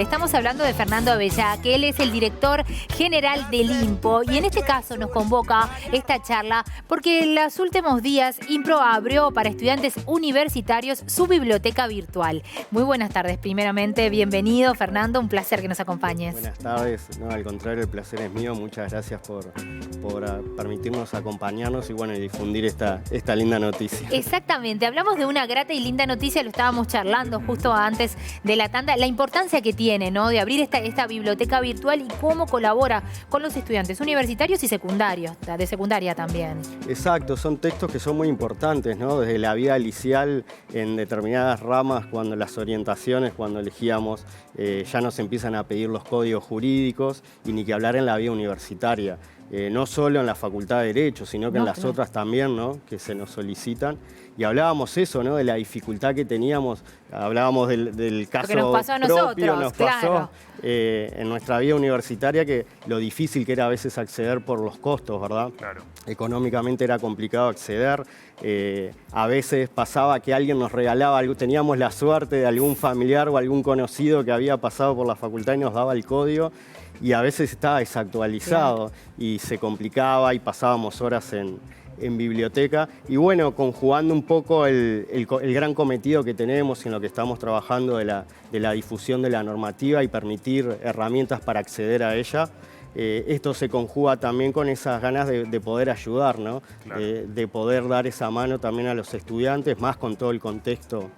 Estamos hablando de Fernando Abellá, que él es el director general del IMPO, y en este caso nos convoca esta charla porque en los últimos días IMPO abrió para estudiantes universitarios su biblioteca virtual. Muy buenas tardes, primeramente, bienvenido Fernando, un placer que nos acompañes. Buenas tardes, no, al contrario, el placer es mío, muchas gracias por permitirnos acompañarnos y bueno, y difundir esta linda noticia. Exactamente, hablamos de una grata y linda noticia, lo estábamos charlando justo antes de la tanda, la importancia que tiene, ¿no?, de abrir esta biblioteca virtual y cómo colabora con los estudiantes universitarios y secundarios, de secundaria también. Exacto, son textos que son muy importantes, ¿no? Desde la vida liceal en determinadas ramas, cuando las orientaciones, cuando elegíamos, ya nos empiezan a pedir los códigos jurídicos y ni que hablar en la vida universitaria. No solo en la Facultad de Derecho, sino que en las otras también, ¿no?, que se nos solicitan. Y hablábamos eso, ¿no?, de la dificultad que teníamos, hablábamos del caso que nos pasó a propio, nos pasó claro. En nuestra vida universitaria, que lo difícil que era a veces acceder por los costos, ¿verdad? Claro. Económicamente era complicado acceder, a veces pasaba que alguien nos regalaba algo, teníamos la suerte de algún familiar o algún conocido que había pasado por la facultad y nos daba el código, y a veces estaba desactualizado y se complicaba y pasábamos horas en biblioteca. Y bueno, conjugando un poco el gran cometido que tenemos en lo que estamos trabajando de la difusión de la normativa y permitir herramientas para acceder a ella, esto se conjuga también con esas ganas de poder ayudar, ¿no? Claro. De poder dar esa mano también a los estudiantes, más con todo el contexto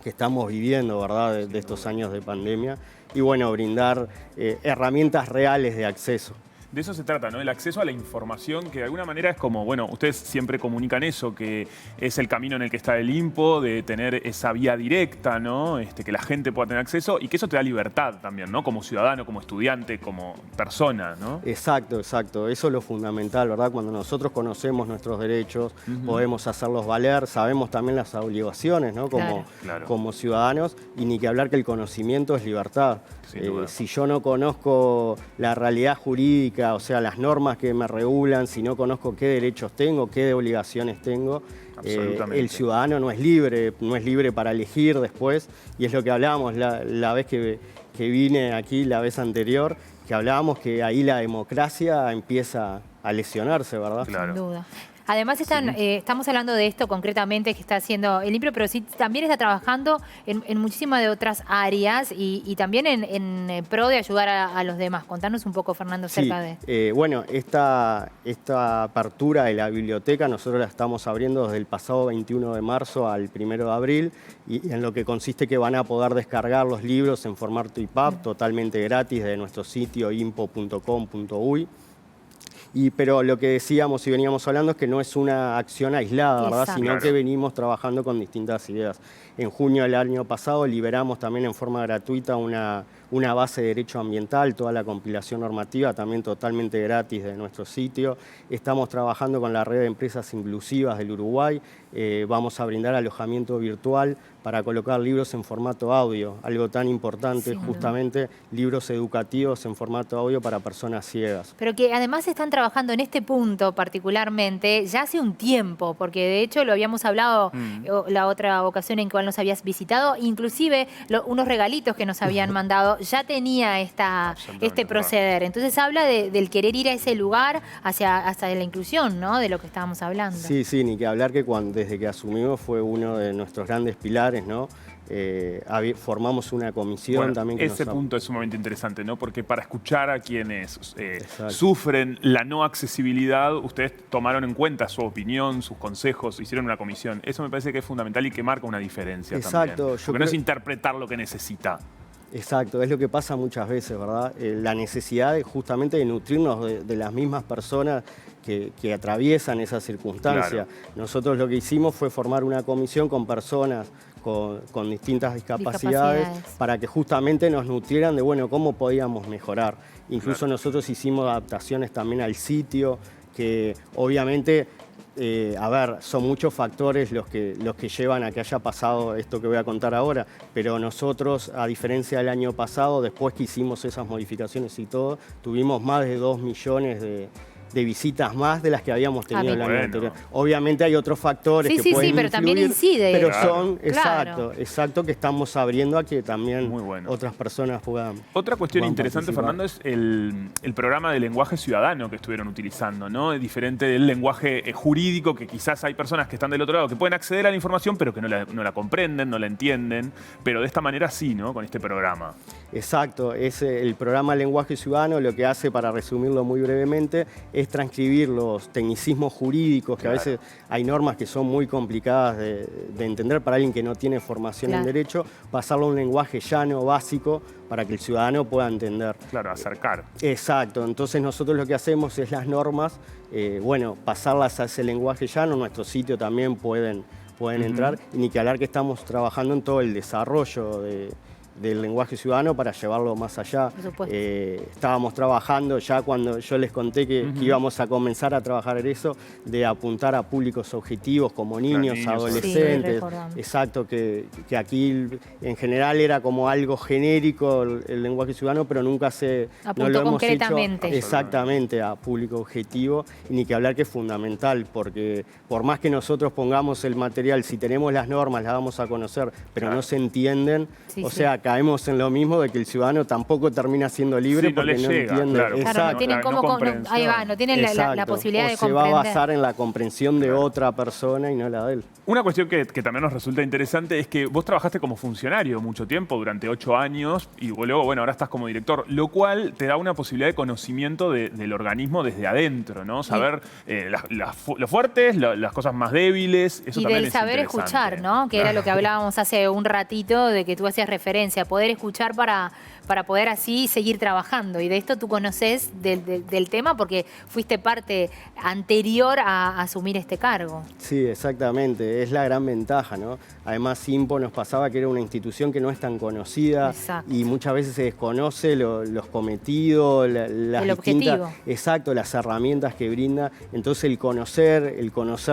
que estamos viviendo, ¿verdad?, de estos años de pandemia. Y bueno, brindar herramientas reales de acceso. De eso se trata, ¿no? El acceso a la información, que de alguna manera es como, bueno, ustedes siempre comunican eso, que es el camino en el que está el IMPO, de tener esa vía directa, ¿no? Que la gente pueda tener acceso y que eso te da libertad también, ¿no? Como ciudadano, como estudiante, como persona, ¿no? Exacto, exacto. Eso es lo fundamental, ¿verdad? Cuando nosotros conocemos nuestros derechos, podemos hacerlos valer, sabemos también las obligaciones, ¿no?, Claro. como ciudadanos, y ni que hablar que el conocimiento es libertad. Sin duda. Si yo no conozco la realidad jurídica, o sea, las normas que me regulan, si no conozco qué derechos tengo, qué obligaciones tengo, el ciudadano no es libre para elegir después. Y es lo que hablábamos la vez que vine aquí, la vez anterior, que hablábamos que ahí la democracia empieza a lesionarse, ¿verdad? Claro. Sin duda. Además estamos hablando de esto concretamente que está haciendo el IMPO, pero sí también está trabajando en muchísimas de otras áreas y también en pro de ayudar a los demás. Contanos un poco, Fernando, acerca de... Bueno, esta apertura de la biblioteca nosotros la estamos abriendo desde el pasado 21 de marzo al 1 de abril, y en lo que consiste que van a poder descargar los libros en formato EPUB totalmente gratis de nuestro sitio impo.com.uy. Pero lo que decíamos y veníamos hablando es que no es una acción aislada, ¿verdad?, sino que venimos trabajando con distintas ideas. En junio del año pasado liberamos también en forma gratuita una base de derecho ambiental, toda la compilación normativa también totalmente gratis de nuestro sitio. Estamos trabajando con la red de empresas inclusivas del Uruguay. Vamos a brindar alojamiento virtual para colocar libros en formato audio, algo tan importante, justamente libros educativos en formato audio para personas ciegas. Pero que además están trabajando en este punto particularmente ya hace un tiempo, porque de hecho lo habíamos hablado la otra ocasión en que nos habías visitado, inclusive unos regalitos que nos habían mandado, ya tenía este proceder. Entonces habla del querer ir a ese lugar hacia la inclusión, ¿no?, de lo que estábamos hablando. Sí, ni que hablar que desde que asumimos fue uno de nuestros grandes pilares, ¿no? Formamos una comisión también. Ese punto es sumamente interesante, ¿no? Porque para escuchar a quienes sufren la no accesibilidad, ustedes tomaron en cuenta su opinión, sus consejos, hicieron una comisión. Eso me parece que es fundamental y que marca una diferencia también. Porque no es interpretar lo que necesita. Exacto, es lo que pasa muchas veces, ¿verdad? La necesidad justamente de nutrirnos de las mismas personas que atraviesan esa circunstancia. Claro. Nosotros lo que hicimos fue formar una comisión con personas con distintas discapacidades para que justamente nos nutrieran de, bueno, cómo podíamos mejorar. Incluso nosotros hicimos adaptaciones también al sitio, que obviamente... son muchos factores los que llevan a que haya pasado esto que voy a contar ahora, pero nosotros, a diferencia del año pasado, después que hicimos esas modificaciones y todo, tuvimos más de 2 millones de visitas más de las que habíamos tenido el año bueno. anterior. Obviamente hay otros factores que sí, pueden pero también influir, incide. pero Claro. son, Claro. exacto, que estamos abriendo a que también Muy bueno. otras personas puedan. Otra cuestión puedan interesante, participar. Fernando, es el programa de lenguaje ciudadano que estuvieron utilizando, ¿no? Es diferente del lenguaje jurídico, que quizás hay personas que están del otro lado que pueden acceder a la información, pero que no la comprenden, no la entienden. Pero de esta manera sí, ¿no? Con este programa. Exacto, es el programa Lenguaje Ciudadano lo que hace, para resumirlo muy brevemente, es transcribir los tecnicismos jurídicos, que Claro. a veces hay normas que son muy complicadas de entender para alguien que no tiene formación en Claro. derecho, pasarlo a un lenguaje llano, básico, para que el ciudadano pueda entender. Claro, acercar. Exacto, entonces nosotros lo que hacemos es las normas, pasarlas a ese lenguaje llano. En nuestro sitio también pueden entrar, y ni que hablar que estamos trabajando en todo el desarrollo del lenguaje ciudadano para llevarlo más allá. Por supuesto. Estábamos trabajando ya cuando yo les conté que íbamos a comenzar a trabajar en eso, de apuntar a públicos objetivos como niños, niños, adolescentes. Sí, recordamos. Exacto, que aquí en general era como algo genérico el lenguaje ciudadano, pero nunca Apuntó no lo hemos concretamente. hecho exactamente a público objetivo, y ni que hablar que es fundamental, porque por más que nosotros pongamos el material, si tenemos las normas, las vamos a conocer, pero Claro. no se entienden, Sí, o sí. sea, caemos en lo mismo de que el ciudadano tampoco termina siendo libre Sí, no porque le no llega, entiende. claro. Claro, Exacto. no tienen La cómo, no no, comprensión. ahí va, no tienen la Exacto. posibilidad o de se va comprender. a basar en la comprensión de otra persona y no la de él. Una cuestión que también nos resulta interesante es que vos trabajaste como funcionario mucho tiempo, durante 8 años, y luego, bueno, ahora estás como director, lo cual te da una posibilidad de conocimiento del organismo desde adentro, ¿no? Saber los fuertes, las cosas más débiles, eso Y también del es saber interesante. escuchar, ¿no? Que era lo que hablábamos hace un ratito, de que tú hacías referencia, poder escuchar para poder así seguir trabajando. Y de esto tú conoces del tema porque fuiste parte anterior a asumir este cargo. Sí, exactamente, es la gran ventaja, ¿no? Además, INPO nos pasaba que era una institución que no es tan conocida. Exacto. Y muchas veces se desconoce los cometidos, las El distintas, objetivo. exacto, las herramientas que brinda. Entonces el conocer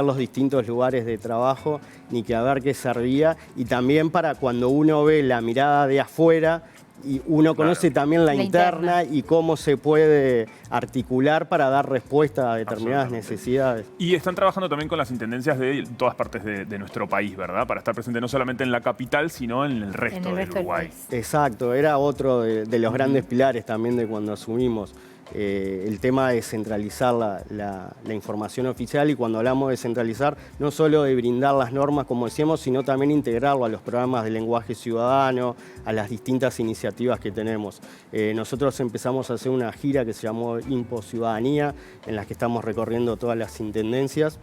los distintos lugares de trabajo, ni que a ver qué servía, y también para cuando uno ve la mirada de afuera, y uno conoce también la interna y cómo se puede articular para dar respuesta a determinadas Absolutamente. necesidades. Y están trabajando también con las intendencias de todas partes de nuestro país, ¿verdad? Para estar presente no solamente en la capital, sino en el resto, En el del resto del Uruguay. país. Exacto, era otro de los grandes pilares también de cuando asumimos. El tema de centralizar la información oficial, y cuando hablamos de centralizar, no solo de brindar las normas, como decíamos, sino también integrarlo a los programas de lenguaje ciudadano, a las distintas iniciativas que tenemos. Nosotros empezamos a hacer una gira que se llamó INPO Ciudadanía, en la que estamos recorriendo todas las intendencias.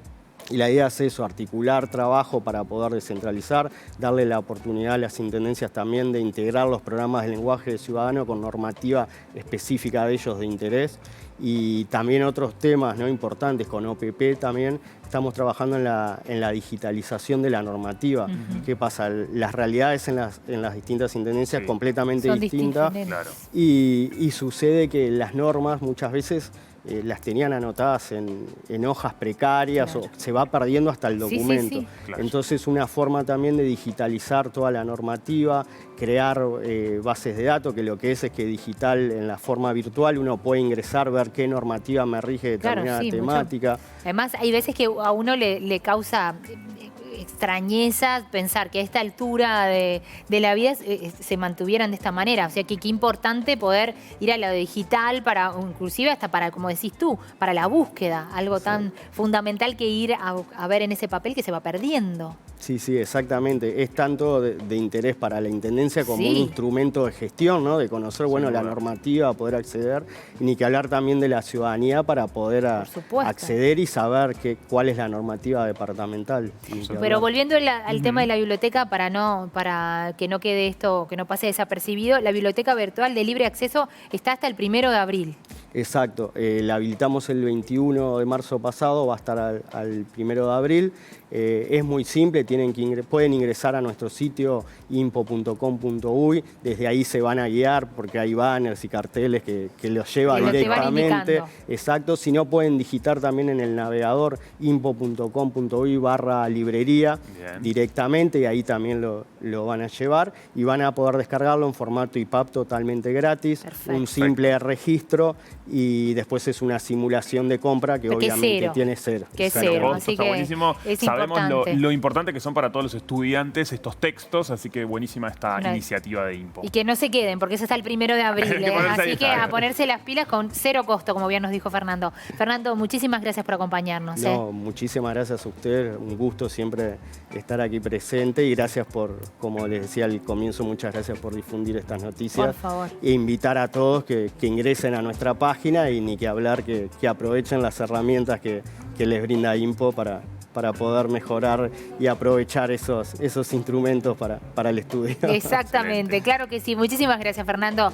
Y la idea es eso, articular trabajo para poder descentralizar, darle la oportunidad a las intendencias también de integrar los programas de lenguaje ciudadano con normativa específica de ellos de interés. Y también otros temas, ¿no?, importantes, con OPP también estamos trabajando en la digitalización de la normativa. ¿Qué pasa? Las realidades en las distintas intendencias completamente Son distintas. Claro. Y sucede que las normas muchas veces las tenían anotadas en hojas precarias, Claro. o se va perdiendo hasta el Sí, sí, documento. sí. Claro. Entonces, una forma también de digitalizar toda la normativa, crear bases de datos, que lo que es que digital en la forma virtual uno puede ingresar, ver qué normativa me rige Claro, determinada sí, mucho. temática. Además, hay veces que a uno le causa extrañeza pensar que a esta altura de la vida se mantuvieran de esta manera. O sea, que qué importante poder ir a lo digital, inclusive hasta para, como decís tú, para la búsqueda. Algo tan fundamental que ir a ver en ese papel que se va perdiendo. Sí, sí, exactamente. Es tanto de interés para la Intendencia como Sí. un instrumento de gestión, ¿no? De conocer, bueno, la duda. normativa, poder acceder, y ni que hablar también de la ciudadanía para poder Por supuesto. acceder y saber cuál es la normativa departamental. Ni que Pero hablar. volviendo al tema de la biblioteca, para que no quede esto, que no pase desapercibido, la biblioteca virtual de libre acceso está hasta el 1 de abril. Exacto, la habilitamos el 21 de marzo pasado, va a estar al 1 de abril. Es muy simple, tiene pueden ingresar a nuestro sitio impo.com.uy. Desde ahí se van a guiar porque hay banners y carteles que los lleva directamente. Exacto. Si no, pueden digitar también en el navegador impo.com.uy/librería directamente, y ahí también lo van a llevar y van a poder descargarlo en formato EPUB totalmente gratis. Perfecto. Un simple registro y después es una simulación de compra que obviamente tiene cero. Que es cero, así está que buenísimo. es Sabemos importante. lo importante que son para todos los estudiantes estos textos, así que buenísima esta iniciativa de IMPO. Y que no se queden, porque eso está el 1 de abril. Así que a ponerse las pilas con cero costo, como bien nos dijo Fernando. Fernando, muchísimas gracias por acompañarnos. No, muchísimas gracias a usted. Un gusto siempre estar aquí presente y gracias por, como les decía al comienzo, muchas gracias por difundir estas noticias. Por favor. E invitar a todos que ingresen a nuestra página y ni que hablar, que aprovechen las herramientas que les brinda IMPO para poder mejorar y aprovechar esos instrumentos para el estudio. Exactamente, claro que sí. Muchísimas gracias, Fernando.